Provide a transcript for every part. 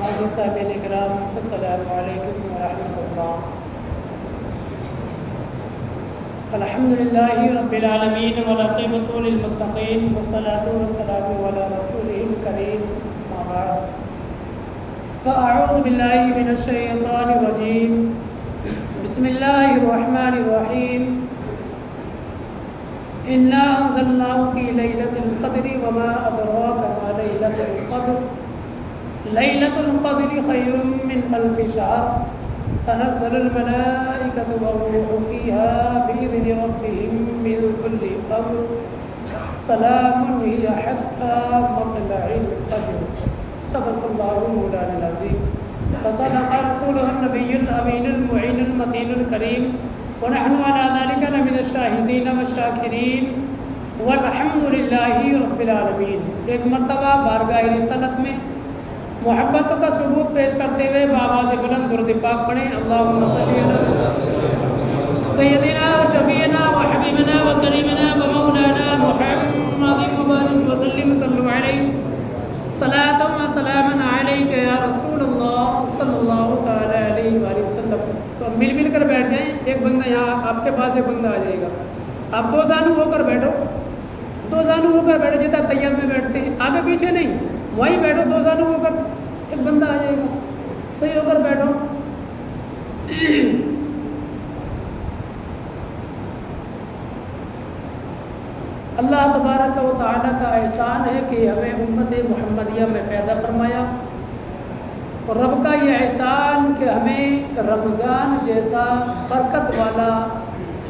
معزز صاحبین کرام، السلام علیکم ورحمۃ اللہ۔ الحمد للہ رب العالمین والعاقبۃ للمتقین والصلاۃ والسلام علی رسولہ الکریم، اما بعد فاعوذ باللہ من الشیطان الرجیم، بسم اللہ الرحمن الرحیم۔ انا انزلناہ فی لیلۃ القدر وما ادراک ما لیلۃ القدر لیلۃ القدر خیر من الف شہر تنزل الملائکۃ والروح فیہا بإذن ربہم من کل امر سلام ہی حتی مطلع الفجر۔ صدق اللہ مولانا العظیم وصدق رسولہ النبی الامین المعین المتین الکریم، ونحن علی ذلک لمن الشاہدین والشاکرین والحمد للہ رب العالمین۔ ایک مرتبہ بارگاہ رسالت میں محبتوں کا ثبوت پیش کرتے ہوئے بآواز بلند درود پاک پڑھیں۔ اللہم صلی علی سیدنا و شفیعنا و حبیبنا و کریمنا و مولانا محمد مبارک وسلم، صلو علیہ صلاۃ و سلاما علیک یا رسول اللہ صلی اللہ تعالی علیہ وآلہ وسلم۔ تو مل کر بیٹھ جائیں۔ ایک بندہ یہاں آپ کے پاس ایک بندہ آ جائے گا، آپ دو زانو ہو کر بیٹھو، دو زانو ہو کر بیٹھو، جیتا تیار میں بیٹھتے ہیں، آگے پیچھے نہیں، وہیں بیٹھو، دو زانو ہو کر۔ ایک بندہ آ جائے گا، صحیح ہو کر بیٹھو۔ اللہ تبارک و تعالیٰ کا احسان ہے کہ ہمیں امت محمدیہ میں پیدا فرمایا، اور رب کا یہ احسان کہ ہمیں رمضان جیسا برکت والا،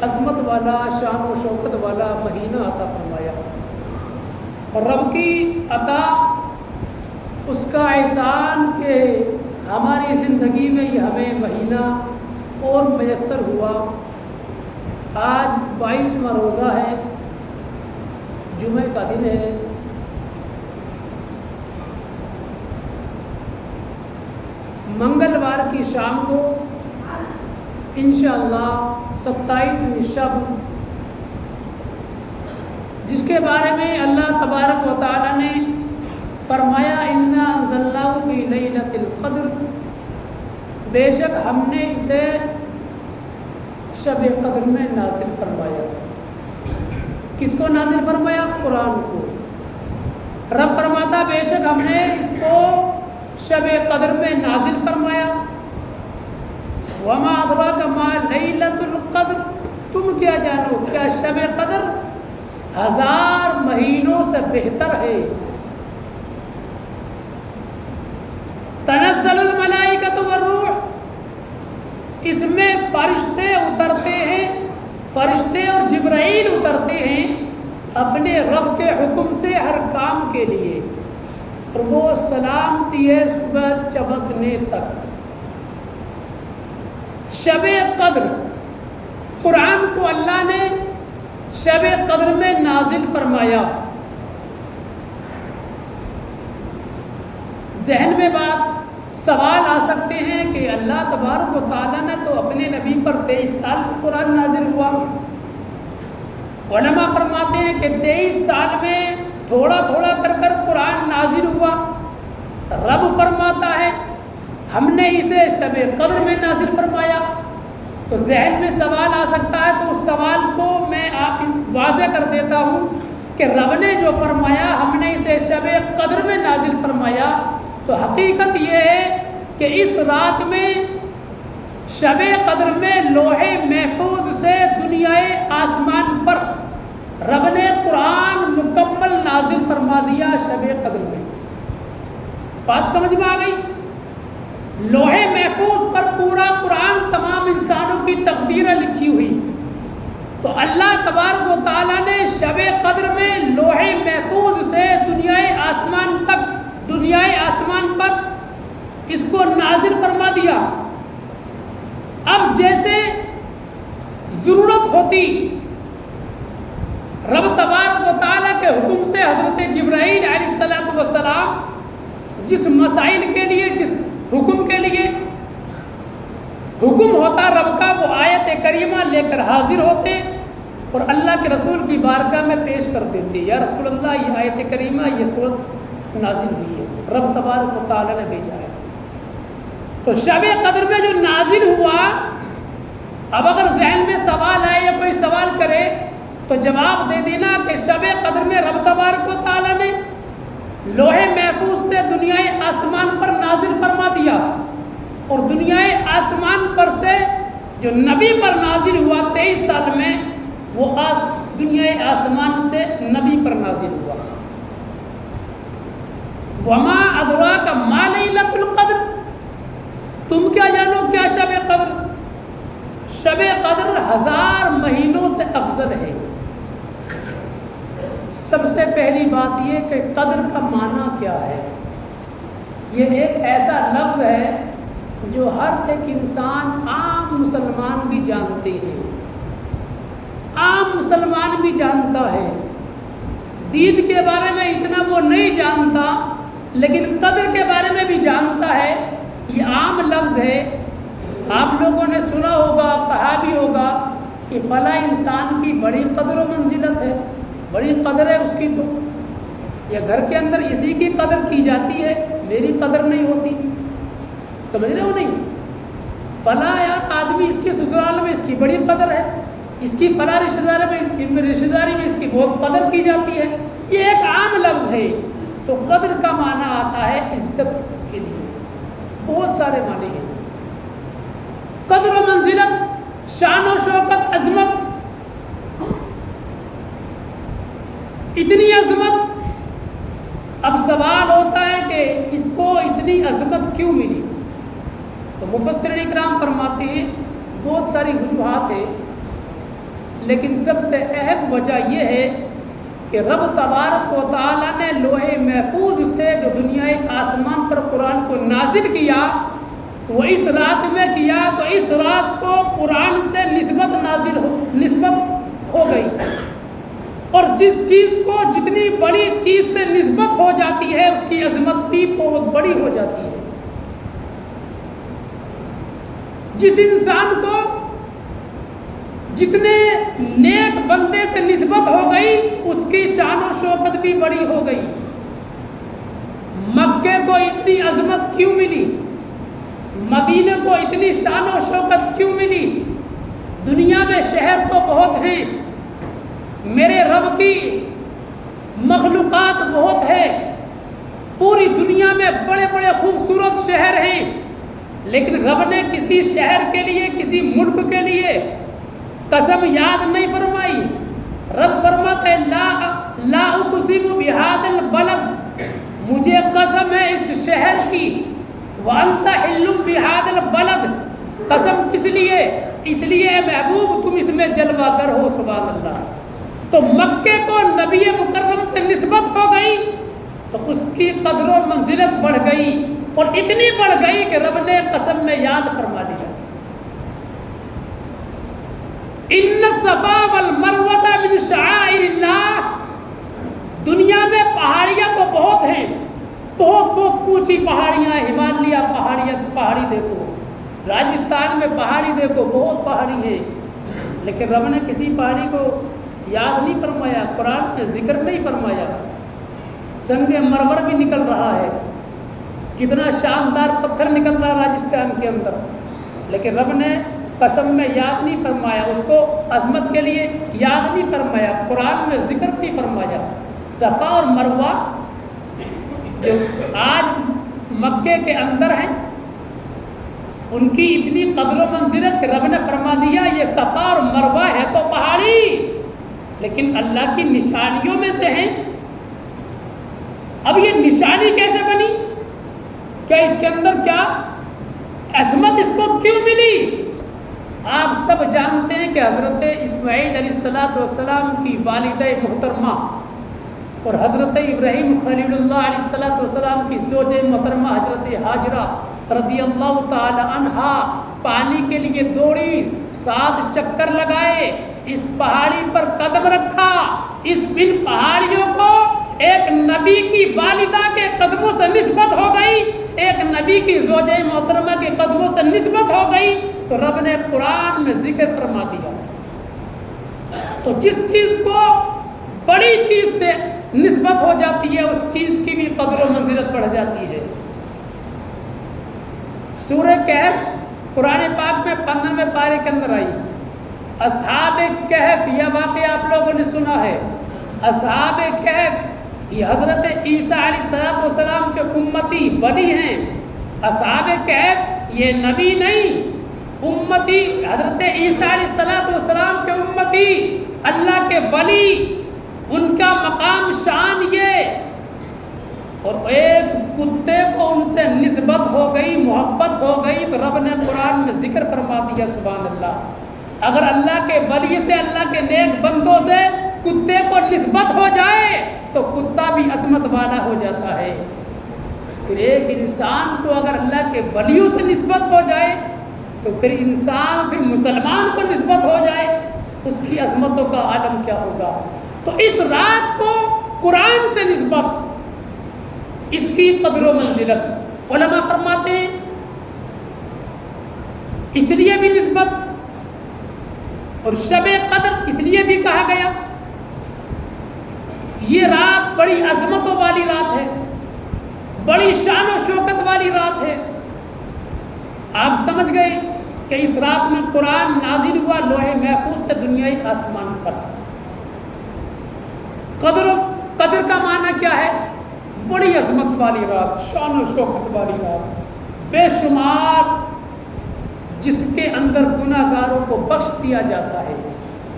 عظمت والا، شان و شوکت والا مہینہ عطا فرمایا۔ اور رب کی عطا، اس کا احسان کہ ہماری زندگی میں یہ ہمیں مہینہ اور میسر ہوا۔ آج 22واں روزہ ہے، جمعہ کا دن ہے۔ منگلوار کی شام کو انشاءاللہ 27ویں شب، جس کے بارے میں اللہ تبارک و تعالی نے فرمایا انا انزلناہ فی لیلۃ القدر، بے شک ہم نے اسے شب قدر میں نازل فرمایا۔ کس کو نازل فرمایا؟ قرآن کو۔ رب فرماتا بے شک ہم نے اس کو شب قدر میں نازل فرمایا۔ وما ادراک ما لیلۃ القدر، تم کیا جانو کیا شب قدر 1000 مہینوں سے بہتر ہے۔ تنزل الملائکۃ والروح، اس میں فرشتے اترتے ہیں، فرشتے اور جبرائیل اترتے ہیں اپنے رب کے حکم سے ہر کام کے لیے، اور وہ سلامتی ہے صبح چمکنے تک۔ شب قدر، قرآن کو اللہ نے شب قدر میں نازل فرمایا۔ ذہن میں بات سوال آ سکتے ہیں کہ اللہ تبارک و تعالیٰ نے تو اپنے نبی پر 23 سال میں قرآن نازل ہوا۔ علماء فرماتے ہیں کہ 23 سال میں تھوڑا تھوڑا کر قرآن نازل ہوا۔ رب فرماتا ہے ہم نے اسے شب قدر میں نازل فرمایا۔ تو ذہن میں سوال آ سکتا ہے، تو اس سوال کو میں واضح کر دیتا ہوں کہ رب نے جو فرمایا ہم نے اسے شب قدر میں نازل فرمایا، تو حقیقت یہ ہے کہ اس رات میں شب قدر میں لوح محفوظ سے دنیائے آسمان پر رب نے قرآن مکمل نازل فرما دیا شب قدر میں۔ بات سمجھ میں آ گئی؟ لوح محفوظ پر پورا قرآن، تمام انسانوں کی تقدیریں لکھی ہوئی، تو اللہ تبارک و تعالیٰ نے شب قدر میں لوح محفوظ سے دنیائے آسمان تک، دنیائے آسمان پر اس کو نازل فرما دیا۔ اب جیسے ضرورت ہوتی، رب تبارک و تعالیٰ کے حکم سے حضرت جبرائیل علیہ السلام جس مسائل کے لیے، جس حکم کے لیے حکم ہوتا رب کا، وہ آیت کریمہ لے کر حاضر ہوتے اور اللہ کے رسول کی بارگاہ میں پیش کر دیتے، یا رسول اللہ یہ آیت کریمہ، یہ سورت نازل ہوئی ہے، رب تبارک و تعالیٰ نے بھیجا ہے۔ تو شب قدر میں جو نازل ہوا، اب اگر ذہن میں سوال آئے یا کوئی سوال کرے تو جواب دے دینا کہ شب قدر میں رب تبارک و تعالیٰ نے لوح محفوظ سے دنیائے آسمان پر نازل فرما دیا، اور دنیائے آسمان پر سے جو نبی پر نازل ہوا 23 سال میں، وہ دنیائے آسمان سے نبی پر نازل ہوا۔ وما ادراک ما لیلۃ القدر، تم کیا جانو کیا شب قدر؟ شب قدر 1000 مہینوں سے افضل ہے۔ سب سے پہلی بات یہ کہ قدر کا معنی کیا ہے؟ یہ ایک ایسا لفظ ہے جو ہر ایک انسان، عام مسلمان بھی جانتے ہیں، عام مسلمان بھی جانتا ہے۔ دین کے بارے میں اتنا وہ نہیں جانتا، لیکن قدر کے بارے میں بھی جانتا ہے۔ یہ عام لفظ ہے، آپ لوگوں نے سنا ہوگا، کہا بھی ہوگا کہ فلاں انسان کی بڑی قدر و منزلت ہے، بڑی قدر ہے اس کی، تو یا گھر کے اندر اسی کی قدر کی جاتی ہے، میری قدر نہیں ہوتی۔ سمجھ رہے ہو نہیں؟ فلاں یار آدمی، اس کے سسرال میں اس کی بڑی قدر ہے، اس کی فلاں رشتہ داری میں اس کی بہت قدر کی جاتی ہے۔ یہ ایک عام لفظ ہے۔ تو قدر کا معنی آتا ہے عزت کے لیے، بہت سارے معنی ہیں۔ قدر و منزلت، شان و شوکت، عظمت، اتنی عظمت۔ اب سوال ہوتا ہے کہ اس کو اتنی عظمت کیوں ملی؟ تو مفسرین اکرام فرماتے ہیں بہت ساری وجوہات ہیں، لیکن سب سے اہم وجہ یہ ہے کہ رب تبارک و تعالیٰ نے لوح محفوظ سے جو دنیائے آسمان پر قرآن کو نازل کیا، وہ اس رات میں کیا، تو اس رات کو قرآن سے نسبت ہو گئی، اور جس چیز کو جتنی بڑی چیز سے نسبت ہو جاتی ہے اس کی عظمت بھی بہت بڑی ہو جاتی ہے۔ جس انسان کو جتنے نیک بندے سے نسبت ہو گئی اس کی شان و شوکت بھی بڑی ہو گئی۔ مکے کو اتنی عظمت کیوں ملی؟ مدینے کو اتنی شان و شوکت کیوں ملی؟ دنیا میں شہر تو بہت ہیں، میرے رب کی مخلوقات بہت ہے، پوری دنیا میں بڑے بڑے خوبصورت شہر ہیں، لیکن رب نے کسی شہر کے لیے، کسی ملک کے لیے قسم یاد نہیں فرمائی۔ رب فرماتا ہے لا اقسم بہذا البلد، مجھے قسم ہے اس شہر کی، وانت حل بہذا البلد، قسم کس لیے؟ اس لیے اے محبوب تم اس میں جلوہ گر ہو، سبحان اللہ۔ تو مکے کو نبی مکرم سے نسبت ہو گئی تو اس کی قدر و منزلت بڑھ گئی، اور اتنی بڑھ گئی کہ رب نے قسم میں یاد فرما لیا۔ ان الصفا والمروہ من شعائر اللہ، دنیا میں پہاڑیاں تو بہت ہیں، بہت اونچی پہاڑیاں، ہمالیہ پہاڑی دیکھو، راجستھان میں پہاڑی دیکھو، بہت پہاڑی ہے، لیکن رب نے کسی پہاڑی کو یاد نہیں فرمایا، قرآن میں ذکر نہیں فرمایا۔ سنگ مرمر بھی نکل رہا ہے، کتنا شاندار پتھر نکل رہا ہے راجستھان کے اندر، لیکن رب نے قسم میں یاد نہیں فرمایا، اس کو عظمت کے لیے یاد نہیں فرمایا، قرآن میں ذکر نہیں فرمایا۔ صفا اور مروہ جو آج مکے کے اندر ہیں، ان کی اتنی قدر و منزلت کہ رب نے فرما دیا یہ صفا اور مروہ ہے تو پہاڑی، لیکن اللہ کی نشانیوں میں سے ہیں۔ اب یہ نشانی کیسے بنی؟ کیا اس کے اندر کیا عظمت اس کو کیوں ملی؟ آپ سب جانتے ہیں کہ حضرت اسماعیل علیہ السلام کی والدہ محترمہ اور حضرت ابراہیم خلیل اللہ علیہ السلام کی زوج محترمہ حضرت ہاجرہ رضی اللہ تعالی عنہا پانی کے لیے دوڑی، 7 چکر لگائے، اس پہاڑی پر قدم رکھا، ان پہاڑیوں کو ایک نبی کی والدہ کے قدموں سے نسبت ہو گئی، ایک نبی کی زوجہ محترمہ کے قدموں سے نسبت ہو گئی، تو رب نے قرآن میں ذکر فرما دیا۔ تو جس چیز کو بڑی چیز سے نسبت ہو جاتی ہے اس چیز کی بھی قدر و منزلت بڑھ جاتی ہے۔ سورہ کہف قرآن پاک میں 15ویں پارے کے اندر آئی. اصحاب کہف یہ واقعہ آپ لوگوں نے سنا ہے. اصحاب کہف یہ حضرت عیسیٰ علیہ السلام کے امتی ولی ہیں. اصحاب کہف یہ نبی نہیں، امتی حضرت عیسیٰ علیہ السلام کے امتی، اللہ کے ولی، ان کا مقام شان یہ. اور ایک کتے کو ان سے نسبت ہو گئی، محبت ہو گئی، تو رب نے قرآن میں ذکر فرما دیا. سبحان اللہ. اگر اللہ کے ولی سے، اللہ کے نیک بندوں سے کتے کو نسبت ہو جائے تو کتا بھی عظمت والا ہو جاتا ہے. پھر ایک انسان کو اگر اللہ کے ولیوں سے نسبت ہو جائے تو پھر انسان، پھر مسلمان کو نسبت ہو جائے، اس کی عظمتوں کا عالم کیا ہوگا. تو اس رات کو قرآن سے نسبت، اس کی قدر و منزلت علماء فرماتے ہیں اس لیے بھی نسبت، اور شب قدر اس لیے بھی کہا گیا. یہ رات بڑی عظمتوں والی رات ہے، بڑی شان و شوکت والی رات ہے. آپ سمجھ گئے کہ اس رات میں قرآن نازل ہوا لوح محفوظ سے دنیائی آسمان پر. قدر کا معنی کیا ہے؟ بڑی عظمت والی رات، شان و شوکت والی رات، بے شمار، جس کے اندر گناہ گاروں کو بخش دیا جاتا ہے،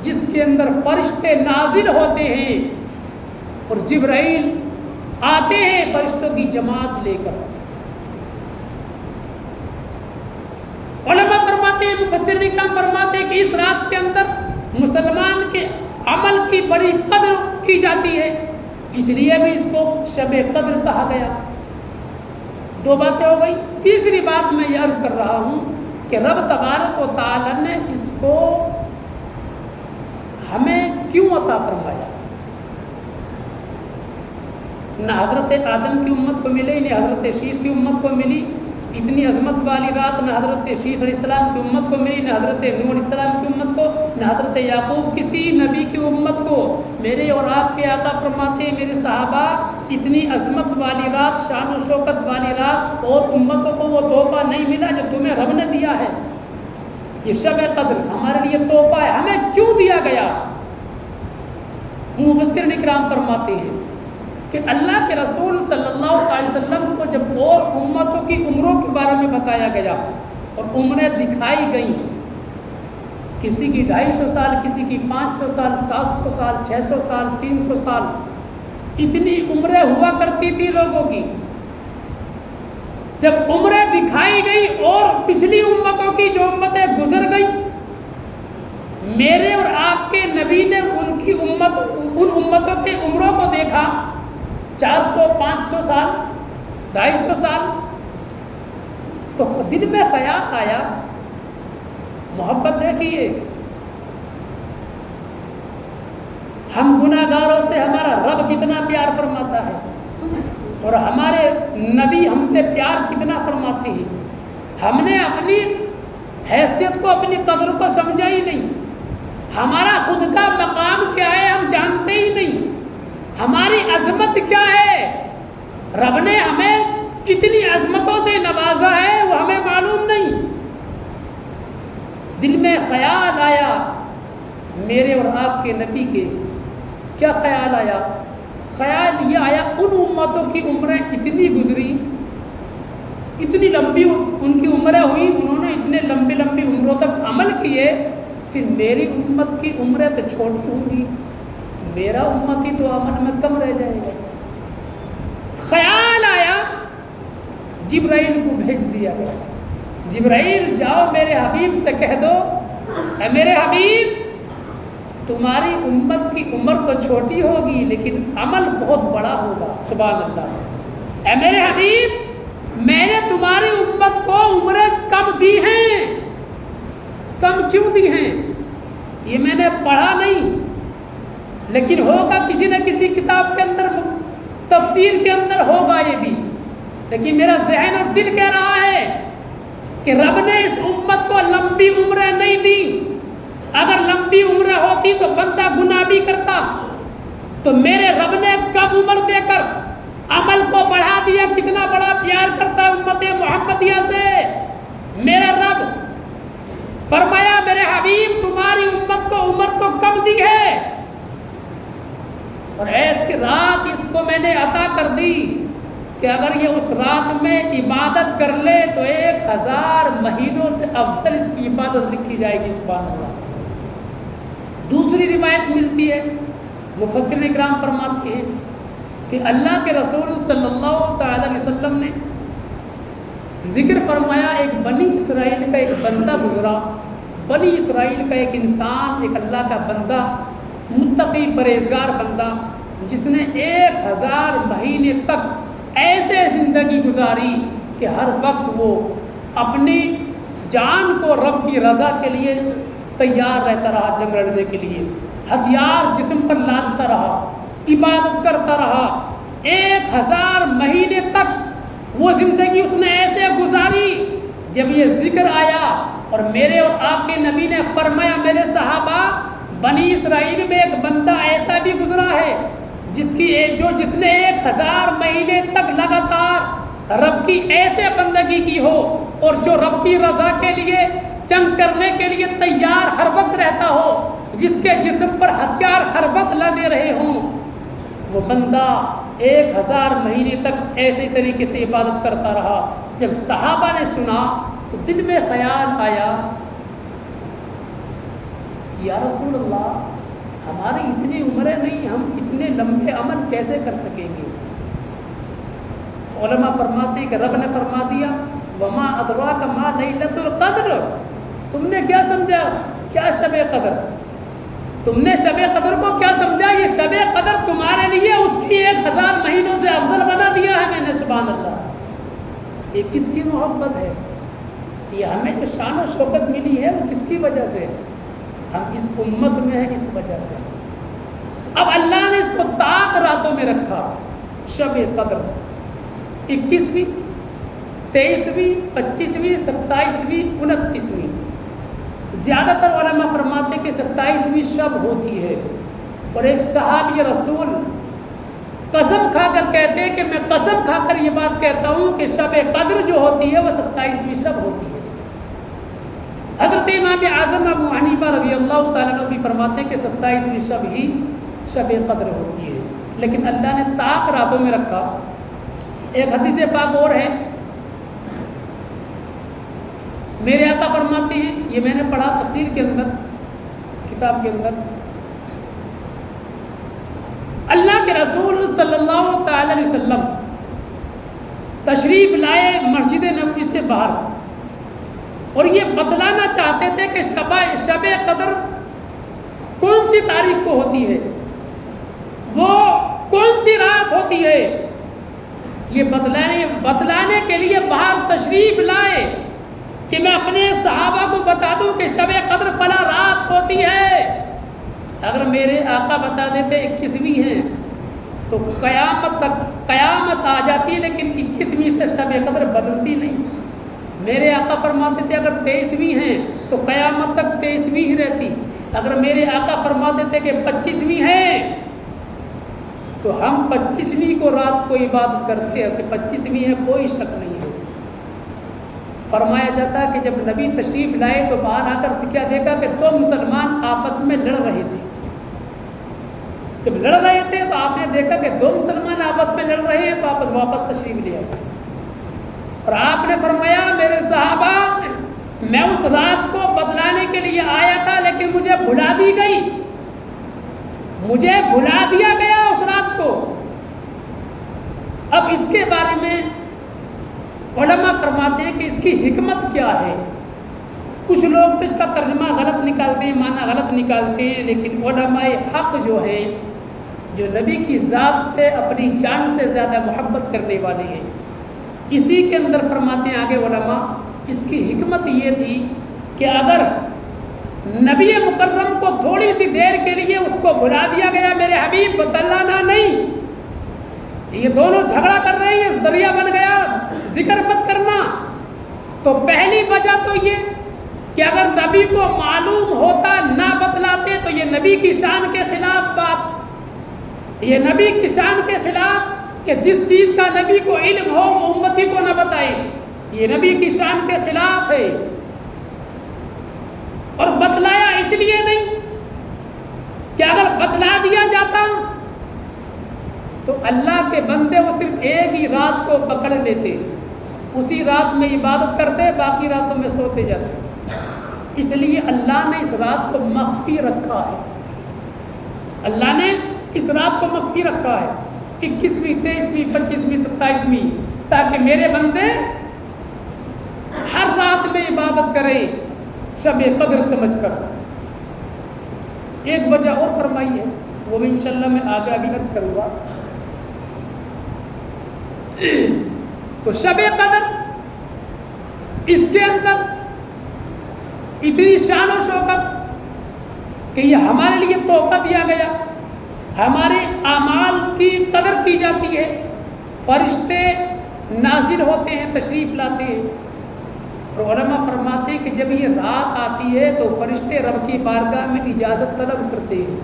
جس کے اندر فرشتے نازل ہوتے ہیں اور جبرائیل آتے ہیں فرشتوں کی جماعت لے کر. علماء فرماتے ہیں، مفسرین اکرام فرماتے ہیں کہ اس رات کے اندر مسلمان کے عمل کی بڑی قدر کی جاتی ہے، اس لیے بھی اس کو شب قدر کہا گیا. دو باتیں ہو گئی. تیسری بات میں یہ عرض کر رہا ہوں کہ رب تبارک و تعالی نے اس کو ہمیں کیوں عطا فرمایا؟ نہ حضرت آدم کی امت کو ملی، نہ حضرت شیش کی امت کو ملی اتنی عظمت والی رات، نہ حضرت شیش علیہ السلام کی امت کو ملی، نہ حضرت نوح علیہ السلام کی امت کو، نہ حضرت یعقوب کسی نبی کی امت کو. میرے اور آپ کے آقا فرماتے ہیں میرے صحابہ اتنی عظمت والی رات، شان و شوکت والی رات اور امتوں کو وہ تحفہ نہیں ملا جو تمہیں رب نے دیا ہے. یہ شب قدر ہمارے لیے تحفہ ہے. ہمیں کیوں دیا گیا؟ مفسرین اکرام فرماتے ہیں کہ اللہ کے رسول صلی اللہ علیہ وسلم کو جب اور امتوں کی عمروں کے بارے میں بتایا گیا اور عمریں دکھائی گئیں، کسی کی 250 سال، کسی کی 500 سال، 700 سال، 600 سال، 300 سال، اتنی عمریں ہوا کرتی تھی لوگوں کی. جب عمریں دکھائی گئی اور پچھلی امتوں کی جو امتیں گزر گئی، میرے اور آپ کے نبی نے ان امتوں کے عمروں کو دیکھا، 400 500 سال، 250 سال، تو دل میں خیال آیا، محبت دیکھیے، ہم گناہ گاروں سے ہمارا رب کتنا پیار فرماتا ہے اور ہمارے نبی ہم سے پیار کتنا فرماتے ہیں. ہم نے اپنی حیثیت کو، اپنی قدر کو سمجھا ہی نہیں. ہمارا خود کا مقام کیا ہے ہم جانتے ہی نہیں. ہماری عظمت کیا ہے، رب نے ہمیں کتنی عظمتوں سے نوازا ہے وہ ہمیں معلوم نہیں. دل میں خیال آیا میرے اور آپ کے نبی کے. کیا خیال آیا؟ خیال یہ آیا ان امتوں کی عمریں اتنی گزری، اتنی لمبی ان کی عمریں ہوئی، انہوں نے اتنے لمبی عمروں تک عمل کیے، پھر میری امت کی عمریں تو چھوٹی ہوں گی، میرا امتی تو عمل میں کم رہ جائے گا. خیال آیا، جبرائیل کو بھیج دیا گیا. جبرائیل جاؤ میرے حبیب سے کہہ دو، اے میرے حبیب تمہاری امت کی عمر تو چھوٹی ہوگی لیکن عمل بہت بڑا ہوگا. سبحان اللہ. اے میرے حبیب میں نے تمہاری امت کو عمریں کم دی ہیں. کم کیوں دی ہیں یہ میں نے پڑھا نہیں، لیکن ہوگا کسی نہ کسی کتاب کے اندر، تفسیر کے اندر ہوگا یہ بھی. لیکن میرا ذہن اور دل کہہ رہا ہے کہ رب نے اس امت کو لمبی عمریں نہیں دی. اگر لمبی عمریں ہوتی تو بندہ گناہ بھی کرتا، تو میرے رب نے کم عمر دے کر عمل کو بڑھا دیا. کتنا بڑا پیار کرتا ہے امت محمدیہ سے. میرا رب فرمایا میرے حبیب تمہاری امت کو عمر تو کم دی ہے اور ایسی رات اس کو میں نے عطا کر دی کہ اگر یہ اس رات میں عبادت کر لے تو 1000 مہینوں سے افضل اس کی عبادت لکھی جائے گی. سبحان اللہ. دوسری روایت ملتی ہے، مفسرین اکرام فرماتے ہیں کہ اللہ کے رسول صلی اللہ تعالی علیہ وسلم نے ذکر فرمایا ایک بنی اسرائیل کا ایک بندہ گزرا. بنی اسرائیل کا ایک انسان، ایک اللہ کا بندہ، متقی پرہیزگار بندہ، جس نے 1000 مہینے تک ایسے زندگی گزاری کہ ہر وقت وہ اپنی جان کو رب کی رضا کے لیے تیار رہتا رہا، جنگ لڑنے کے لیے ہتھیار جسم پر لادتا رہا، عبادت کرتا رہا. 1000 مہینے تک وہ زندگی اس نے ایسے گزاری. جب یہ ذکر آیا اور میرے اور آپ کے نبی نے فرمایا میرے صحابہ بنی اسرائیل میں ایک بندہ ایسا بھی گزرا ہے جس نے 1000 مہینے تک لگاتار رب کی ایسے بندگی کی ہو اور جو رب کی رضا کے لیے جنگ کرنے کے لیے تیار ہر وقت رہتا ہو، جس کے جسم پر ہتھیار ہر وقت لگے رہے ہوں، وہ بندہ 1000 مہینے تک ایسے طریقے سے عبادت کرتا رہا. جب صحابہ نے سنا تو دل میں خیال آیا یا رسول اللہ ہماری اتنی عمریں نہیں، ہم اتنے لمبے عمل کیسے کر سکیں گے؟ علماء فرماتے ہیں کہ رب نے فرما دیا وما ادراک ما لیلۃ القدر. تم نے کیا سمجھا؟ کیا شب قدر؟ تم نے شب قدر کو کیا سمجھا؟ یہ شب قدر تمہارے لیے اس کی 1000 مہینوں سے افضل بنا دیا ہے میں نے. سبحان اللہ. یہ کس کی محبت ہے؟ یہ ہمیں جو شان و شوکت ملی ہے وہ کس کی وجہ سے؟ ہم اس امت میں ہیں اس وجہ سے. اب اللہ نے اس کو طاق راتوں میں رکھا. شب قدر 21ویں 23ویں 25ویں 27ویں 29ویں. زیادہ تر علماء فرماتے کہ 27ویں شب ہوتی ہے اور ایک صحابی رسول قسم کھا کر کہتے ہیں کہ میں قسم کھا کر یہ بات کہتا ہوں کہ شب قدر جو ہوتی ہے وہ 27ویں شب ہوتی ہے. حضرت امام اعظم ابو حنیفہ رضی اللہ تعالیٰ عنہ بھی فرماتے ہیں کہ 27ویں شب ہی شب قدر ہوتی ہے، لیکن اللہ نے طاق راتوں میں رکھا. ایک حدیث پاک اور ہے، میرے آقا فرماتے ہیں، یہ میں نے پڑھا تفسیر کے اندر کتاب کے اندر، اللہ کے رسول صلی اللہ تعالی علیہ وسلم تشریف لائے مسجد نبوی سے باہر اور یہ بتلانا چاہتے تھے کہ شب قدر کون سی تاریخ کو ہوتی ہے، وہ کون سی رات ہوتی ہے. یہ بتلانے کے لیے باہر تشریف لائے کہ میں اپنے صحابہ کو بتا دوں کہ شب قدر فلاں رات ہوتی ہے. اگر میرے آقا بتا دیتے 21ویں ہیں تو قیامت آ جاتی، لیکن 21ویں سے شب قدر بدلتی نہیں. میرے آقا فرماتے تھے اگر 23ویں ہیں تو قیامت تک 23ویں ہی رہتی. اگر میرے آقا فرماتے تھے کہ 25ویں ہیں تو ہم 25ویں کو رات کو عبادت کرتے ہیں کہ 25ویں ہے، کوئی شک نہیں ہے. فرمایا جاتا ہے کہ جب نبی تشریف لائے تو باہر آ کر کیا دیکھا کہ 2 مسلمان آپس میں لڑ رہے تھے. جب لڑ رہے تھے تو آپ نے دیکھا کہ 2 مسلمان آپس میں لڑ رہے ہیں تو آپس واپس تشریف لے آئے اور آپ نے فرمایا میرے صحابہ میں اس رات کو بدلانے کے لیے آیا تھا لیکن مجھے بھلا دی گئی، مجھے بھلا دیا گیا اس رات کو. اب اس کے بارے میں علماء فرماتے ہیں کہ اس کی حکمت کیا ہے. کچھ لوگ تو اس کا ترجمہ غلط نکالتے ہیں، معنی غلط نکالتے ہیں، لیکن علماء حق جو ہے، جو نبی کی ذات سے اپنی جان سے زیادہ محبت کرنے والے ہیں، اسی کے اندر فرماتے ہیں آگے علماء اس کی حکمت یہ تھی کہ اگر نبی مکرم کو تھوڑی سی دیر کے لیے اس کو بلا دیا گیا میرے حبیب بتلانا نہیں، یہ دونوں جھگڑا کر رہے ہیں، ذریعہ بن گیا ذکر مت کرنا، تو پہلی وجہ تو یہ کہ اگر نبی کو معلوم ہوتا نہ بتلاتے تو یہ نبی کی شان کے خلاف بات، یہ نبی کی شان کے خلاف کہ جس چیز کا نبی کو علم ہو وہ امتی کو نہ بتائے، یہ نبی کی شان کے خلاف ہے. اور بتلایا اس لیے نہیں کہ اگر بتلا دیا جاتا تو اللہ کے بندے وہ صرف ایک ہی رات کو پکڑ لیتے, اسی رات میں عبادت کرتے, باقی راتوں میں سوتے جاتے. اس لیے اللہ نے اس رات کو مخفی رکھا ہے. اللہ نے اس رات کو مخفی رکھا ہے, 21ویں 23ویں 25ویں 27ویں, تاکہ میرے بندے ہر رات میں عبادت کریں شب قدر سمجھ کر. ایک وجہ اور فرمائی ہے, وہ بھی انشاءاللہ میں آگے عرض کروں گا. تو شب قدر اس کے اندر اتنی شان و شوکت کہ یہ ہمارے لیے تحفہ دیا گیا, ہمارے اعمال کی قدر کی جاتی ہے. فرشتے نازل ہوتے ہیں, تشریف لاتے ہیں, اور علماء فرماتے ہیں کہ جب یہ رات آتی ہے تو فرشتے رب کی بارگاہ میں اجازت طلب کرتے ہیں.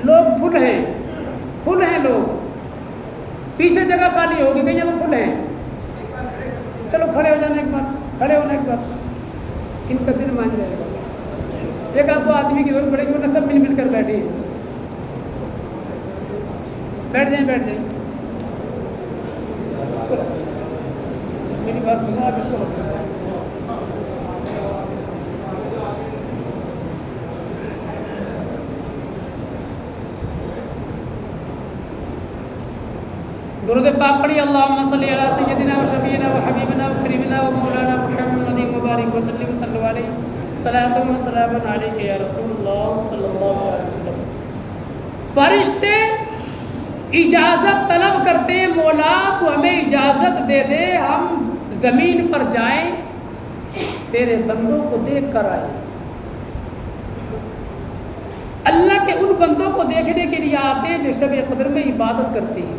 لوگ فل ہیں لوگ, پیچھے جگہ خالی ہوگی کہ یہ تو فل ہیں, چلو کھڑے ہو جانا ایک بار, کھڑے ہونا ایک بار, ان کا دل مان جائے گا. ایک آدھ دو آدمی کی ضرورت پڑے گی, ورنہ سب مل کر بیٹھے ہیں. بیٹھ جائیں میری بات سنو آپ, اس کو درود پاک پڑھی. اللہم صلی علی سیدنا و شفیعنا و حبیبنا و کریمنا و مولانا محمد مبارک وسلم صلی اللہ علیہ صلاۃ و سلام علیک یا رسول اللہ صلی اللہ علیہ وسلم. فرشتے اجازت طلب کرتے ہیں, مولا تو ہمیں اجازت دے دے, ہم زمین پر جائیں, تیرے بندوں کو دیکھ کر آئے. اللہ کے ان بندوں کو دیکھنے کے لیے آتے ہیں جو شب قدر میں عبادت کرتے ہیں.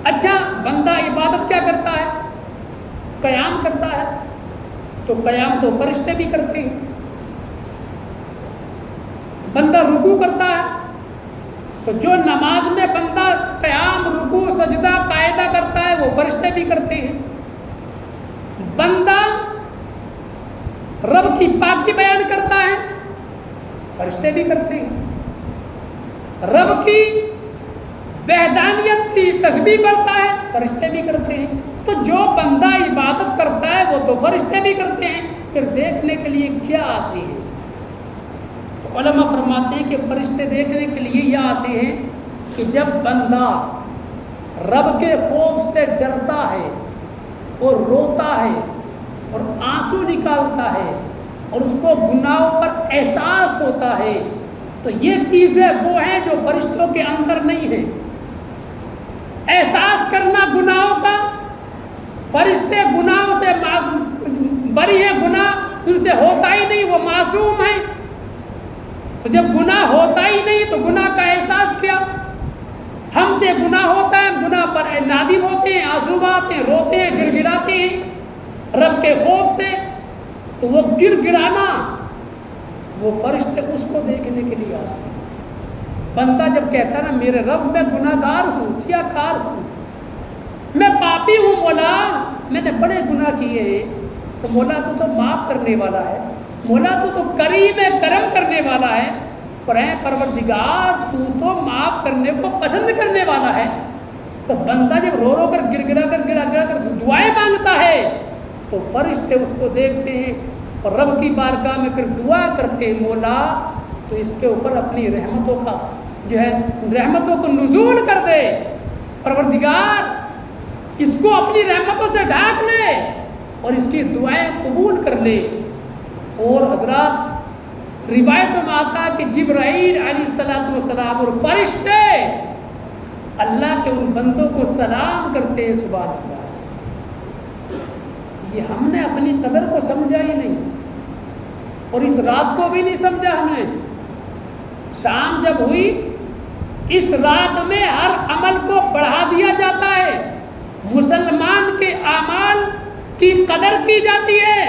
اچھا, بندہ عبادت کیا کرتا ہے؟ قیام کرتا ہے, تو قیام تو فرشتے بھی کرتے ہیں. بندہ رکوع کرتا ہے, تو جو نماز میں بندہ قیام, رکوع, سجدہ, قاعدہ کرتا ہے وہ فرشتے بھی کرتے ہیں. بندہ رب کی پاکی بیان کرتا ہے, فرشتے بھی کرتے ہیں. رب کی وحدانیت کی تسبیح پڑھتا ہے, فرشتے بھی کرتے ہیں. تو جو بندہ عبادت کرتا ہے وہ تو فرشتے بھی کرتے ہیں, پھر دیکھنے کے لیے کیا آتے ہیں؟ تو علماء فرماتے ہیں کہ فرشتے دیکھنے کے لیے یہ آتے ہیں کہ جب بندہ رب کے خوف سے ڈرتا ہے اور روتا ہے اور آنسو نکالتا ہے اور اس کو گناہوں پر احساس ہوتا ہے, تو یہ چیزیں وہ ہیں جو فرشتوں کے اندر نہیں ہیں. احساس کرنا گناہوں کا, فرشتے گناہوں سے بری ہیں, گناہ ان سے ہوتا ہی نہیں, وہ معصوم ہیں. تو جب گناہ ہوتا ہی نہیں تو گناہ کا احساس کیا؟ ہم سے گناہ ہوتا ہے, گناہ پر نادم ہوتے ہیں, آنسو بہاتے ہیں, روتے ہیں, گڑ گڑاتے ہیں رب کے خوف سے. تو وہ گڑ گڑانا, وہ فرشتے اس کو دیکھنے کے لیے آتے ہیں. بندہ جب کہتا ہے نا میرے رب میں گناہ گار ہوں, سیاہ کار ہوں, میں پاپی ہوں مولا, میں نے بڑے گناہ کیے ہیں, تو مولا تو معاف کرنے والا ہے, مولا تو کریم کرم کرنے والا ہے, اور اے پروردگار تو معاف کرنے کو پسند کرنے والا ہے. تو بندہ جب رو رو کر گڑ گڑا کر دعائیں مانگتا ہے تو فرشتے اس کو دیکھتے ہیں اور رب کی بارگاہ میں پھر دعا کرتے ہیں, مولا تو اس کے اوپر اپنی رحمتوں کا رحمتوں کو نزول کر دے, پروردگار اس کو اپنی رحمتوں سے ڈھانک لے اور اس کی دعائیں قبول کر لے. اور حضرات روایتوں میں آتا کہ جبرائیل علیہ السلام اور فرشتے اللہ کے ان بندوں کو سلام کرتے ہیں, سبحان اللہ. یہ ہم نے اپنی قدر کو سمجھا ہی نہیں, اور اس رات کو بھی نہیں سمجھا ہم نے. شام جب ہوئی, اس رات میں ہر عمل کو بڑھا دیا جاتا ہے, مسلمان کے اعمال کی قدر کی جاتی ہے.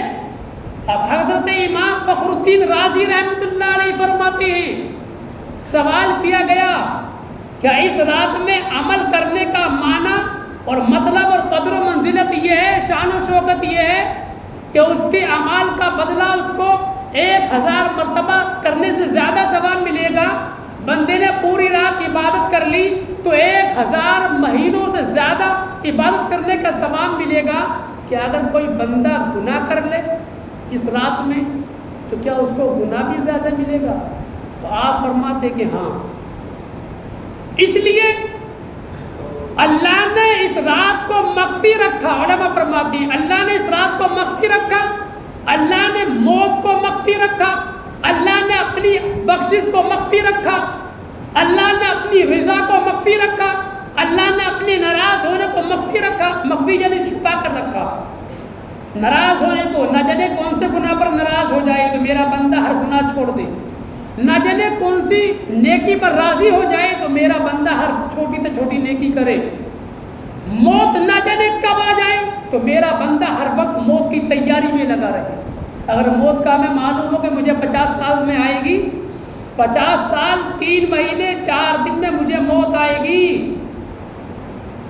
اب حضرت امام فخر الدین رازی رحمۃ اللہ علیہ فرماتے ہیں, سوال کیا گیا کیا اس رات میں عمل کرنے کا معنی اور مطلب اور قدر و منزلت یہ ہے, شان و شوکت یہ ہے کہ اس کے اعمال کا بدلہ اس کو 1000 مرتبہ کرنے سے زیادہ ثواب ملے گا. بندے نے پوری رات عبادت کر لی تو 1000 مہینوں سے زیادہ عبادت کرنے کا ثواب ملے گا. کہ اگر کوئی بندہ گناہ کر لے اس رات میں تو کیا اس کو گناہ بھی زیادہ ملے گا؟ تو آپ فرماتے کہ ہاں. اس لیے اللہ نے اس رات کو مخفی رکھا. علماء فرماتے ہیں اللہ نے اس رات کو مخفی رکھا, اللہ نے موت کو مخفی رکھا, اللہ نے اپنی بخشش کو مخفی رکھا, اللہ نے اپنی رضا کو مخفی رکھا, اللہ نے اپنے ناراض ہونے کو مخفی رکھا. مخفی یعنی چھپا کر رکھا. ناراض ہونے کو, نہ جانے کون سے گناہ پر ناراض ہو جائے تو میرا بندہ ہر گناہ چھوڑ دے. نہ جانے کون سی نیکی پر راضی ہو جائے تو میرا بندہ ہر چھوٹی سے چھوٹی نیکی کرے. موت نہ جانے کب آ جائے تو میرا بندہ ہر وقت موت کی تیاری میں لگا رہے. اگر موت کا ہمیں معلوم ہو کہ مجھے 50 سال میں آئے گی, 50 سال 3 مہینے 4 دن میں مجھے موت آئے گی,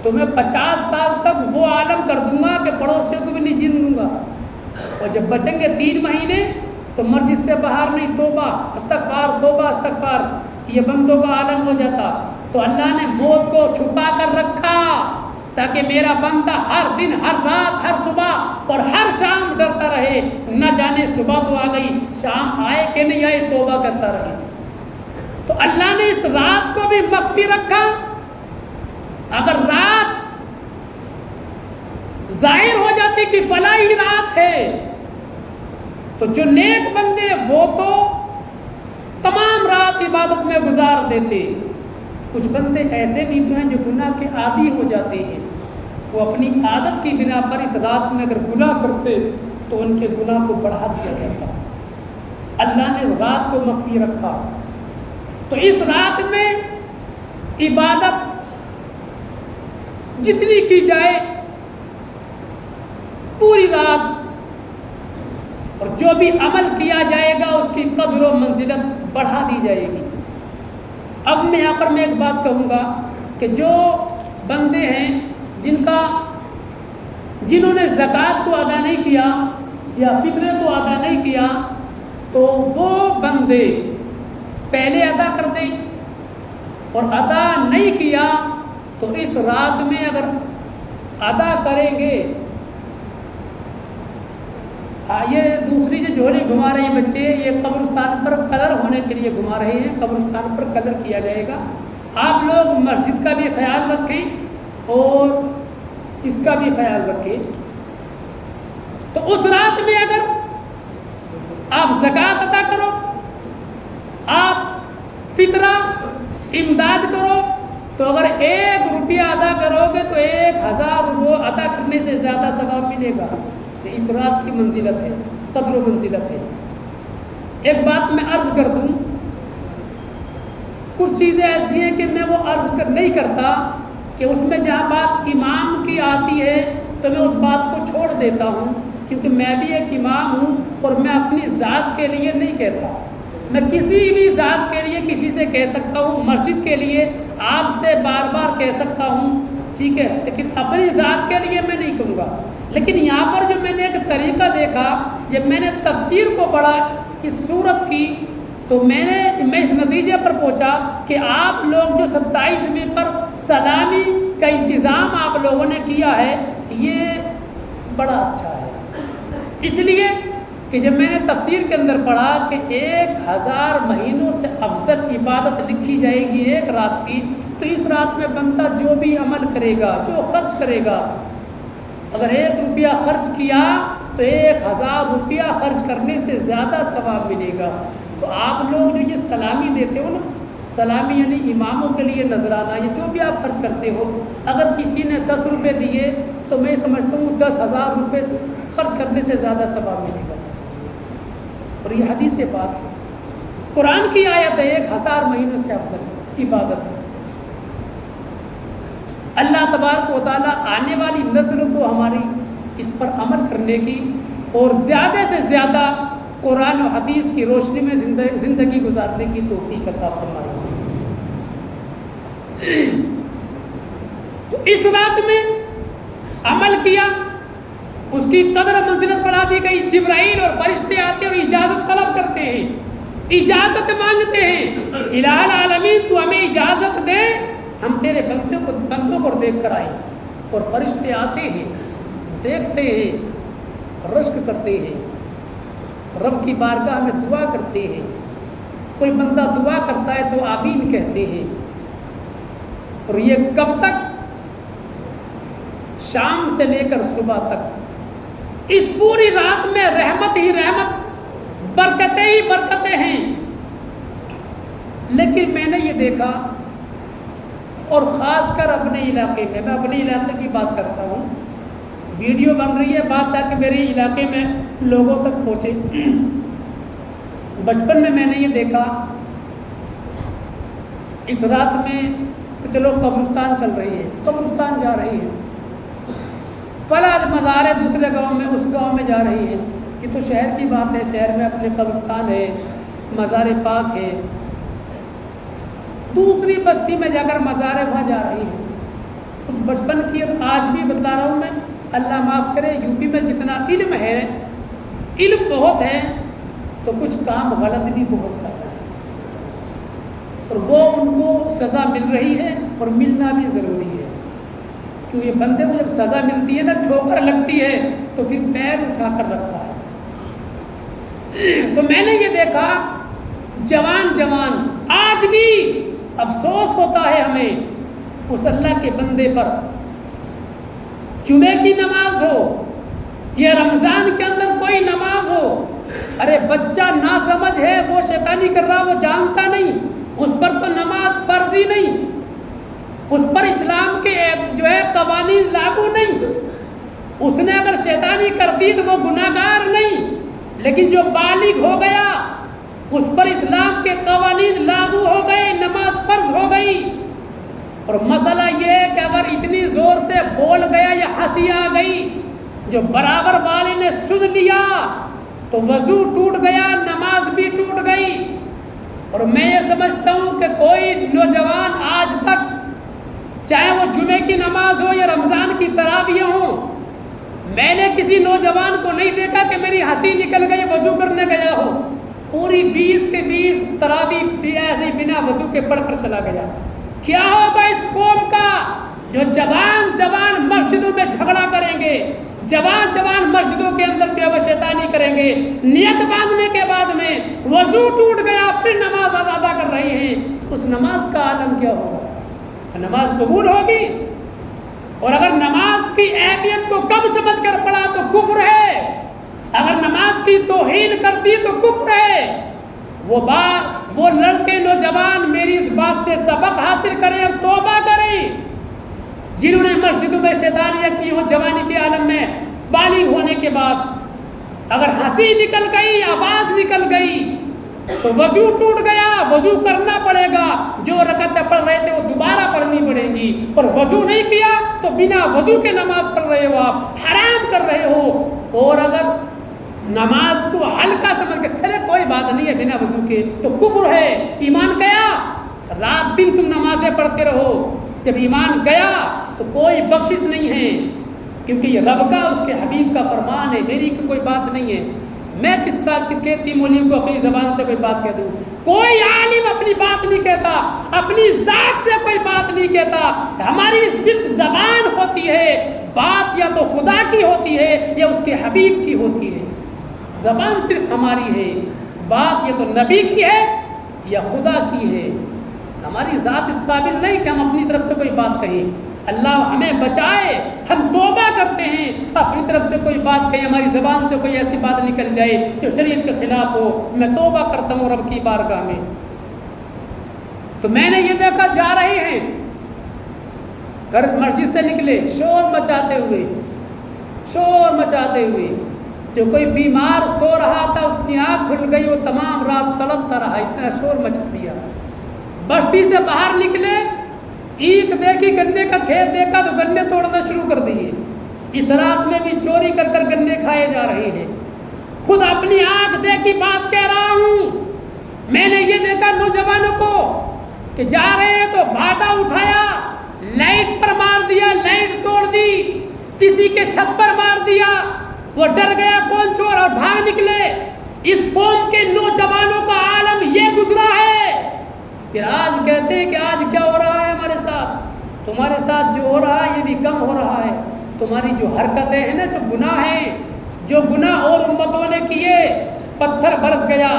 تو میں 50 سال تک وہ عالم کر دوں گا کہ پڑوسیوں کو بھی نہیں جین دوں گا. اور جب بچیں گے 3 مہینے تو مسجد سے باہر نہیں, توبہ استغفار توبہ استغفار, یہ بندوں کا عالم ہو جاتا. تو اللہ نے موت کو چھپا کر رکھا تاکہ میرا بندہ ہر دن, ہر رات, ہر صبح اور ہر شام ڈرتا رہے. نہ جانے صبح تو آ گئی, شام آئے کہ نہیں آئے, توبہ کرتا رہے. تو اللہ نے اس رات کو بھی مخفی رکھا. اگر رات ظاہر ہو جاتی کہ فلاحی رات ہے تو جو نیک بندے وہ تو تمام رات عبادت میں گزار دیتے. کچھ بندے ایسے بھی تو ہیں جو گناہ کے عادی ہو جاتے ہیں, وہ اپنی عادت کی بنا پر اس رات میں اگر گناہ کرتے تو ان کے گناہ کو بڑھا دیا جاتا. اللہ نے رات کو مخفی رکھا. تو اس رات میں عبادت جتنی کی جائے پوری رات, اور جو بھی عمل کیا جائے گا اس کی قدر و منزلت بڑھا دی جائے گی. اب میں یہاں پر میں ایک بات کہوں گا کہ جو بندے ہیں جنہوں نے زکوٰۃ کو ادا نہیں کیا یا فطرے کو ادا نہیں کیا, تو وہ بندے پہلے ادا کر دیں, اور ادا نہیں کیا تو اس رات میں اگر ادا کریں گے. یہ دوسری جو جھولی گھما رہے ہیں بچے, یہ قبرستان پر کلر ہونے کے لیے گھما رہے ہیں. قبرستان پر کلر کیا جائے گا. آپ لوگ مسجد کا بھی خیال رکھیں اور اس کا بھی خیال رکھیں. تو اس رات میں اگر آپ زکوٰۃ ادا کرو, آپ فطرہ امداد کرو, تو اگر 1 روپیہ ادا کرو گے تو 1000 روپے ادا کرنے سے زیادہ ثواب ملے گا. اس رات کی منزلت ہے, قدر و منزلت ہے. ایک بات میں عرض کر دوں, کچھ چیزیں ایسی ہیں کہ میں وہ عرض نہیں کرتا کہ اس میں جہاں بات امام کی آتی ہے تو میں اس بات کو چھوڑ دیتا ہوں, کیونکہ میں بھی ایک امام ہوں اور میں اپنی ذات کے لیے نہیں کہتا. میں کسی بھی ذات کے لیے کسی سے کہہ سکتا ہوں, مسجد کے لیے آپ سے بار بار کہہ سکتا ہوں, ٹھیک ہے, لیکن اپنی ذات کے لیے میں نہیں کہوں گا. لیکن یہاں پر جو میں نے ایک طریقہ دیکھا, جب میں نے تفسیر کو پڑھا اس سورت کی, تو میں اس نتیجے پر پہنچا کہ آپ لوگ جو 27ویں پر سلامی کا انتظام آپ لوگوں نے کیا ہے یہ بڑا اچھا ہے. اس لیے کہ جب میں نے تفسیر کے اندر پڑھا کہ 1000 مہینوں سے افضل عبادت لکھی جائے گی ایک رات کی, تو اس رات میں بندہ جو بھی عمل کرے گا, جو خرچ کرے گا, اگر 1 روپیہ خرچ کیا تو 1000 روپیہ خرچ کرنے سے زیادہ ثواب ملے گا. تو آپ لوگ جو یہ سلامی دیتے ہو نا, سلامی یعنی اماموں کے لیے نذرانہ, یہ جو بھی آپ خرچ کرتے ہو, اگر کسی نے 10 روپے دیے تو میں سمجھتا ہوں 10,000 روپے خرچ کرنے سے زیادہ ثواب ملے گا. اور یہ حدیث پاک ہے, قرآن کی آیت ہے, 1000 مہینوں سے افضل عبادت. اللہ تبارک و تعالیٰ آنے والی نسل کو ہماری اس پر عمل کرنے کی اور زیادہ سے زیادہ قرآن و حدیث کی روشنی میں زندگی گزارنے کی توفیق عطا فرمائے. تو اس رات میں عمل کیا, اس کی قدر و منزلت بڑھا دی گئی. جبرائیل اور فرشتے آتے اور اجازت طلب کرتے ہیں, اجازت مانگتے ہیں, الہ العالمین تو ہمیں اجازت دے, ہم تیرے بندوں کو دیکھ کر آئیں. اور فرشتے آتے ہیں, دیکھتے ہیں, رشک کرتے ہیں, رب کی بارگاہ میں دعا کرتے ہیں. کوئی بندہ دعا کرتا ہے تو آمین کہتے ہیں. اور یہ کب تک؟ شام سے لے کر صبح تک. اس پوری رات میں رحمت ہی رحمت, برکتیں ہی برکتیں ہیں. لیکن میں نے یہ دیکھا, اور خاص کر اپنے علاقے میں اپنے علاقے کی بات کرتا ہوں, ویڈیو بن رہی ہے بات تاکہ میرے علاقے میں لوگوں تک پہنچے. بچپن میں نے یہ دیکھا, اس رات میں تو چلو قبرستان چل رہی ہے, قبرستان جا رہی ہے, فلاں مزار ہے دوسرے گاؤں میں, اس گاؤں میں جا رہی ہے. یہ تو شہر کی بات ہے, شہر میں اپنے قبرستان ہے, مزار پاک ہے. دوسری بستی میں جا کر مزار ہے, وہاں جا رہی ہے. اس بچپن کی اور آج بھی بتلا رہا ہوں میں, اللہ معاف کرے. یو پی میں جتنا علم ہے, علم بہت ہے, تو کچھ کام غلط بھی بہت زیادہ ہے, اور وہ ان کو سزا مل رہی ہے اور ملنا بھی ضروری ہے. کیوں یہ بندے کو جب سزا ملتی ہے نا, ٹھوکر لگتی ہے, تو پھر پیر اٹھا کر رکھتا ہے. تو میں نے یہ دیکھا, جوان آج بھی افسوس ہوتا ہے ہمیں اس اللہ کے بندے پر. جمعے کی نماز ہو یا رمضان کے اندر کوئی نماز ہو, ارے بچہ ناسمجھ ہے, وہ شیطانی کر رہا, وہ جانتا نہیں, اس پر تو نماز فرض ہی نہیں, اس پر اسلام کے جو ہے قوانین لاگو نہیں. اس نے اگر شیطانی کر دی تو وہ گناہگار نہیں, لیکن جو بالغ ہو گیا اس پر اسلام کے قوانین لاگو ہو گئے, نماز فرض ہو گئی. اور مسئلہ یہ ہے کہ اگر اتنی زور سے بول گیا یا ہنسی آ گئی, جو برابر والے نے سن لیا, تو وضو ٹوٹ گیا, نماز بھی ٹوٹ گئی. اور میں یہ سمجھتا ہوں کہ کوئی نوجوان آج تک, چاہے وہ جمعے کی نماز ہو یا رمضان کی تراویح ہو, میں نے کسی نوجوان کو نہیں دیکھا کہ میری ہنسی نکل گئی وضو کرنے گیا ہو, پوری 20 کے 20 تراویح بھی ایسے بنا وضو کے پڑھ کر چلا گیا. کیا ہوگا اس قوم کا جو جوان مسجدوں میں جھگڑا کریں گے, جوان مسجدوں کے اندر جو ہے وہ شیطانی کریں گے, نیت باندھنے کے بعد میں وضو ٹوٹ گیا, پھر نماز ادا کر رہے ہیں. اس نماز کا عالم کیا ہوگا؟ نماز قبول ہوگی؟ اور اگر نماز کی اہمیت کو کم سمجھ کر پڑھا تو کفر ہے, اگر نماز کی توہین کر دی تو کفر ہے. وہ لڑکے نوجوان میری اس بات سے سبق حاصل کریں اور توبہ کریں, جنہوں نے مسجدوں میں شیطانیاں کی ہو جوانی کے عالم میں, بالغ ہونے کے بعد اگر ہنسی نکل گئی, آواز نکل گئی, تو وضو ٹوٹ گیا, وضو کرنا پڑے گا. جو رکعتیں پڑھ رہے تھے وہ دوبارہ پڑھنی پڑے گی, اور وضو نہیں کیا تو بنا وضو کے نماز پڑھ رہے ہو, آپ حرام کر رہے ہو. اور اگر نماز کو ہلکا سمجھ کے ارے کوئی بات نہیں ہے بنا وضو کے, تو کفر ہے. ایمان گیا, رات دن تم نمازیں پڑھتے رہو, جب ایمان گیا تو کوئی بخشش نہیں ہے, کیونکہ یہ رب کا, اس کے حبیب کا فرمان ہے, میری کوئی بات نہیں ہے. میں کس کے تیمولیوں کو اپنی زبان سے کوئی بات کہہ دوں؟ کوئی عالم اپنی بات نہیں کہتا, اپنی ذات سے کوئی بات نہیں کہتا. ہماری صرف زبان ہوتی ہے, بات یا تو خدا کی ہوتی ہے یا اس کے حبیب کی ہوتی ہے. زبان صرف ہماری ہے, بات یا تو نبی کی ہے یا خدا کی ہے. ہماری ذات اس قابل نہیں کہ ہم اپنی طرف سے کوئی بات کہیں. اللہ ہمیں بچائے, ہم توبہ کرتے ہیں, اپنی طرف سے کوئی بات کہیں, ہماری زبان سے کوئی ایسی بات نکل جائے جو شریعت کے خلاف ہو, میں توبہ کرتا ہوں رب کی بارگاہ میں. تو میں نے یہ دیکھا, جا رہے ہیں گھر مسجد سے نکلے شور مچاتے ہوئے, جو کوئی بیمار سو رہا تھا اس کی آنکھ کھل گئی, وہ تمام رات تڑپتا رہا, اتنا شور مچا دیا. بستی سے باہر نکلے, اینٹ دیکھی, گنے کا کھیت دیکھا تو گنے توڑنا شروع کر دیے. اس رات میں بھی چوری کر کر گنے کھائے جا رہے ہیں. خود اپنی آنکھ دیکھی بات کہہ رہا ہوں. میں نے یہ دیکھا نوجوانوں کو کہ جا رہے ہیں تو بھاٹا اٹھایا, لائٹ پر مار دیا, لائٹ توڑ دی, کسی کے چھت پر مار دیا، وہ ڈر گیا کون چور اور بھاگ نکلے۔ اس قوم کے نوجوانوں کا عالم یہ گزرا ہے۔ پھر آج کہتے ہیں کہ آج کیا ہو رہا ہے ہمارے ساتھ؟ تمہارے ساتھ جو ہو رہا ہے یہ بھی کم ہو رہا ہے۔ تمہاری جو حرکتیں ہیں نا، جو گناہ ہیں، جو گناہ اور امتوں نے کیے پتھر برس گیا،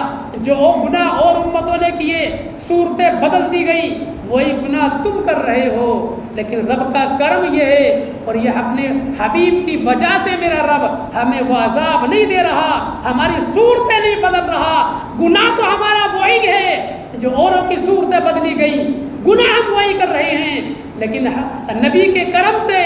جو گناہ اور امتوں نے کیے صورتیں بدل دی گئی، وہی گناہ تم کر رہے ہو۔ لیکن رب کا کرم یہ ہے، اور یہ اپنے حبیب کی وجہ سے میرا رب ہمیں وہ عذاب نہیں دے رہا، ہماری صورتیں نہیں بدل رہا۔ گناہ تو ہمارا وہی ہے جو اوروں کی صورتیں بدلی گئی، گناہ ہم وہی کر رہے ہیں، لیکن نبی کے کرم سے،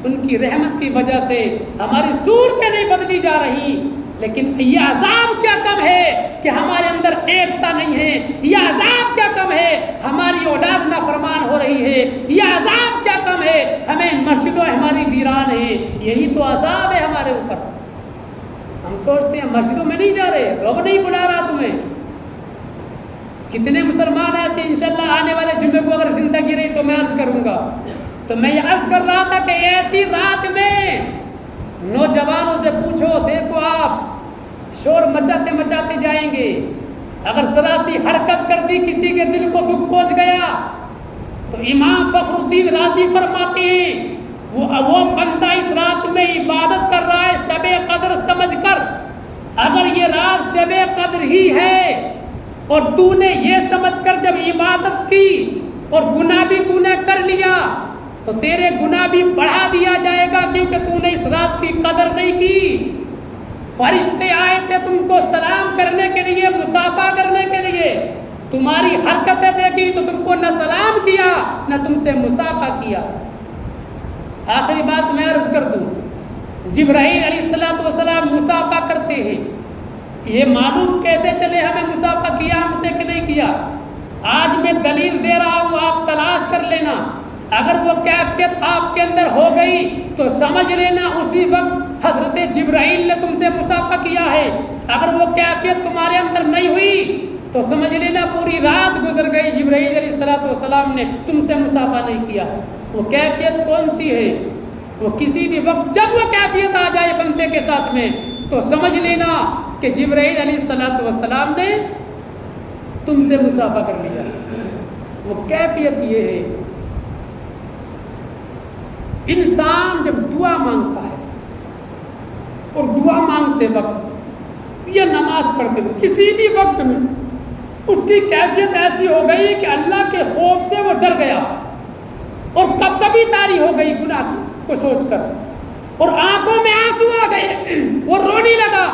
ان کی رحمت کی وجہ سے ہماری صورتیں نہیں بدلی جا رہی۔ لیکن یہ عذاب کیا کم ہے کہ ہمارے اندر ایکتا نہیں ہے، یہ عذاب کیا کم ہے ہماری اولاد نافرمان ہو رہی ہے، یہ عذاب کیا کم ہے ہمیں مسجدوں ہماری ویران ہے۔ یہی تو عذاب ہے ہمارے اوپر۔ ہم سوچتے ہیں مسجدوں میں نہیں جا رہے، رب نہیں بلا رہا تمہیں۔ کتنے مسلمان ایسے انشاءاللہ آنے والے جمعے کو اگر زندگی رہی تو میں عرض کروں گا۔ تو میں یہ عرض کر رہا تھا کہ ایسی رات میں نوجوانوں سے پوچھو، دیکھو آپ شور مچاتے مچاتے جائیں گے، اگر ذرا سی حرکت کر دی کسی کے دل کو دکھ پہنچ گیا تو امام فخر الدین رازی فرماتے ہیں وہ بندہ اس رات میں عبادت کر رہا ہے شب قدر سمجھ کر، اگر یہ رات شب قدر ہی ہے اور تو نے یہ سمجھ کر جب عبادت کی اور گناہ بھی تو نے کر لیا تو تیرے گناہ بھی بڑھا دیا جائے گا، کیونکہ تو نے اس رات کی قدر نہیں کی۔ فرشتے آئے تھے تم کو سلام کرنے کے لیے، مصافحہ کرنے کے لیے، تمہاری حرکتیں دیکھی تو تم کو نہ سلام کیا نہ تم سے مصافحہ کیا۔ آخری بات میں عرض کر دوں، جبرائیل علیہ السلام مصافحہ کرتے ہیں، یہ معلوم کیسے چلے ہمیں مصافحہ کیا ہم سے کہ نہیں کیا؟ آج میں دلیل دے رہا ہوں، آپ تلاش کر لینا۔ اگر وہ کیفیت آپ کے اندر ہو گئی تو سمجھ لینا اسی وقت حضرت جبرائیل نے تم سے مصافحہ کیا ہے۔ اگر وہ کیفیت تمہارے اندر نہیں ہوئی تو سمجھ لینا پوری رات گزر گئی، جبرائیل علیہ السلام نے تم سے مصافحہ نہیں کیا۔ وہ کیفیت کون سی ہے؟ وہ کسی بھی وقت جب وہ کیفیت آ جائے بندے کے ساتھ میں تو سمجھ لینا کہ جبرائیل علیہ السلام نے تم سے مصافحہ کر لیا۔ وہ کیفیت یہ ہے، انسان جب دعا مانگتا ہے اور دعا مانگتے وقت یا نماز پڑھتے وقت کسی بھی وقت میں اس کی کیفیت ایسی ہو گئی کہ اللہ کے خوف سے وہ ڈر گیا اور کب کبھی طاری ہو گئی گناہ کو سوچ کر، اور آنکھوں میں آنسو آ گئے، وہ رونے لگا،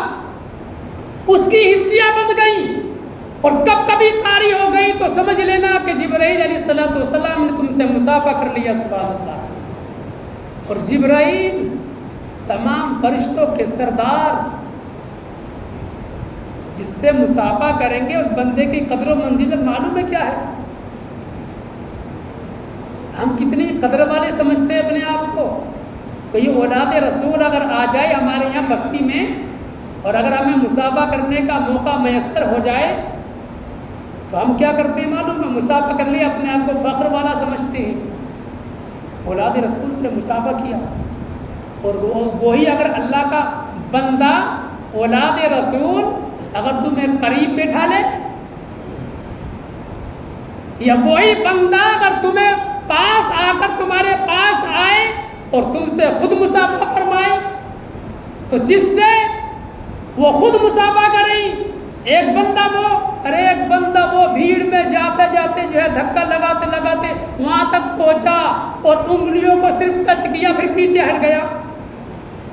اس کی ہچکیاں بند گئیں اور کب کبھی طاری ہو گئی تو سمجھ لینا کہ جبرائیل علیہ السلام نے تم سے مصافحہ کر لیا۔ سبحان اللہ۔ اور جبرائیل تمام فرشتوں کے سردار، جس سے مصافحہ کریں گے اس بندے کی قدر و منزلت معلوم ہے کیا ہے؟ ہم کتنی قدر والے سمجھتے ہیں اپنے آپ کو؟ کوئی اولاد رسول اگر آ جائے ہمارے یہاں بستی میں اور اگر ہمیں مصافحہ کرنے کا موقع میسر ہو جائے تو ہم کیا کرتے ہیں معلوم ہے؟ مصافحہ کر لیا، اپنے آپ کو فخر والا سمجھتے ہیں۔ اولاد رسول سے مصافحہ کیا، اور وہی اگر اللہ کا بندہ اولاد رسول اگر تمہیں قریب بٹھا لے، یا وہی بندہ اگر تمہیں پاس آ کر تمہارے پاس آئے اور تم سے خود مصافحہ فرمائے تو جس سے وہ خود مصافحہ کریں، ایک بندہ وہ بھیڑ میں جاتے جاتے جو ہے دھکا لگاتے لگاتے وہاں تک پہنچا اور انگلیوں کو صرف ٹچ کیا پھر پیچھے ہٹ گیا۔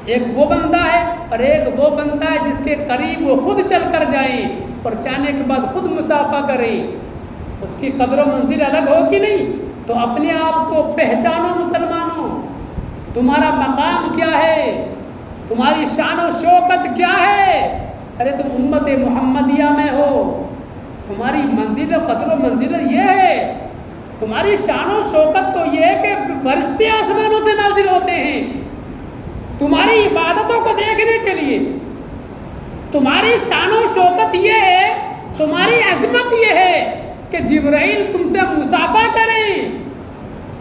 ایک وہ بندہ ہے اور ایک وہ بندہ ہے جس کے قریب وہ خود چل کر جائیں اور جانے کے بعد خود مصافحہ کریں، اس کی قدر و منزل الگ ہو کہ نہیں؟ تو اپنے آپ کو پہچانو مسلمانوں، تمہارا مقام کیا ہے، تمہاری شان و شوکت کیا ہے؟ ارے تم امت محمدیہ میں ہو، تمہاری منزل و قدر و منزل یہ ہے، تمہاری شان و شوکت تو یہ ہے کہ فرشتے آسمانوں سے نازل ہوتے ہیں تمہاری عبادتوں کو دیکھنے کے لیے۔ تمہاری شان و شوکت یہ ہے، تمہاری عظمت یہ ہے کہ جبرائیل تم سے مصافحہ کریں۔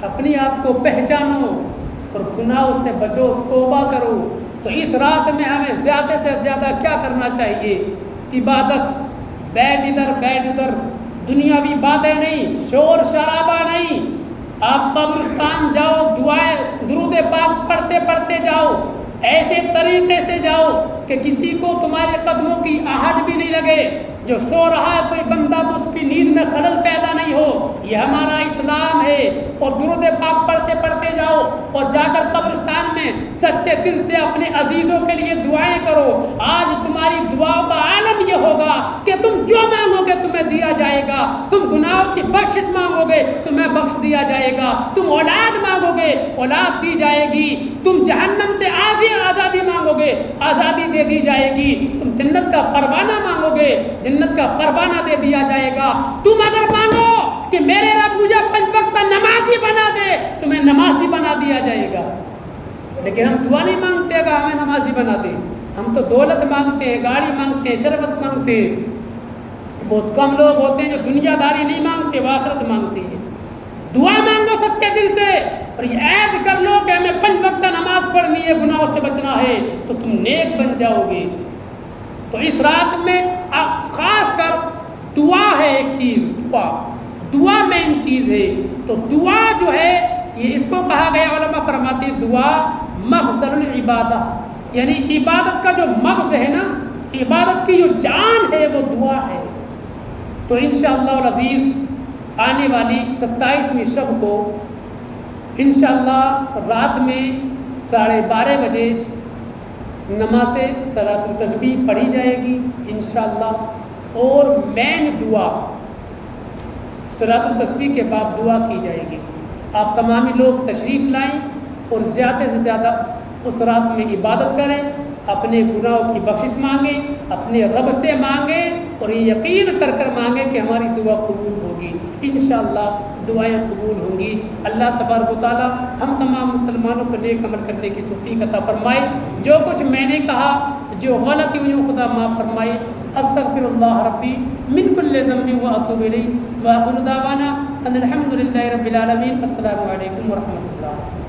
اپنے آپ کو پہچانو اور گناہوں سے بچو، توبہ کرو۔ تو اس رات میں ہمیں زیادہ سے زیادہ کیا کرنا چاہیے؟ عبادت، بیٹھ ادھر بیٹھ ادھر، دنیاوی باتیں نہیں، شور شرابہ نہیں۔ آپ قبرستان جاؤ، دعائیں درود پاک پڑھتے پڑھتے جاؤ، ایسے طریقے سے جاؤ کہ کسی کو تمہارے قدموں کی آہٹ بھی نہیں لگے۔ جو سو رہا ہے کوئی بندہ تو اس کی نیند میں خلل پیدا نہیں ہو۔ یہ ہمارا اسلام ہے۔ اور درود پاک پڑھتے پڑھتے جاؤ، اور جا کر قبرستان میں سچے دل سے اپنے عزیزوں کے لیے دعائیں کرو۔ آج تمہاری دعاؤں کا عالم یہ ہوگا کہ تم جو مانگو گے تمہیں دیا جائے گا۔ تم گناہوں کی بخشش مانگو گے تمہیں بخش دیا جائے گا۔ تم اولاد مانگو گے اولاد دی جائے گی۔ تم جہنم سے آزادی مانگو گے آزادی دے دی جائے گی۔ تم جنت کا پروانہ مانگو گے جنت کا پروانہ دے دیا جائے گا۔ تم اگر مانگو کہ میرے رب مجھے 5 وقت نمازی بنا دے، تمہیں نمازی بنا دیا جائے گا۔ لیکن ہم دعا نہیں مانگتے اگر ہمیں نمازی بنا دے۔ ہم تو دولت مانگتے ہیں، گاڑی مانگتے ہیں، شرفت مانگتے ہیں۔ بہت کم لوگ ہوتے ہیں جو دنیا داری نہیں مانگتے، وہ آخرت مانگتے ہیں۔ دعا مانگو سچے دل سے، اور یہ عہد کر لو کہ ہمیں 5 وقت نماز پڑھنی ہے، گناہوں سے بچنا ہے، تو تم نیک بن جاؤ گے۔ تو اس رات میں خاص کر دعا ہے ایک چیز، دعا مین چیز ہے۔ تو دعا جو ہے یہ اس کو کہا گیا، علماء فرماتے ہیں دعا مخزن العبادہ، یعنی عبادت کا جو مغز ہے نا، عبادت کی جو جان ہے وہ دعا ہے۔ تو انشاءاللہ العزیز آنے والی 27ویں شب کو انشاءاللہ رات میں 12:30 بجے نماز صلاۃ التسبیح پڑھی جائے گی انشاءاللہ، اور مین دعا صلاۃ التسبیح کے بعد دعا کی جائے گی۔ آپ تمامی لوگ تشریف لائیں اور زیادہ سے زیادہ اس رات میں عبادت کریں، اپنے گناہوں کی بخشش مانگیں، اپنے رب سے مانگیں، اور یہ یقین کر کر مانگیں کہ ہماری دعا قبول ہوگی۔ انشاءاللہ دعائیں قبول ہوں گی۔ اللہ تبارک و تعالی ہم تمام مسلمانوں کو نیک عمل کرنے کی توفیق عطا فرمائے۔ جو کچھ میں نے کہا جو غلطی ہوئی خدا معاف فرمائے۔ استغفر اللہ ربی من کل ذنب واتوب الیہ، وآخر دعوانا ان الحمد للہ رب العالمین۔ السلام علیکم ورحمۃ اللہ۔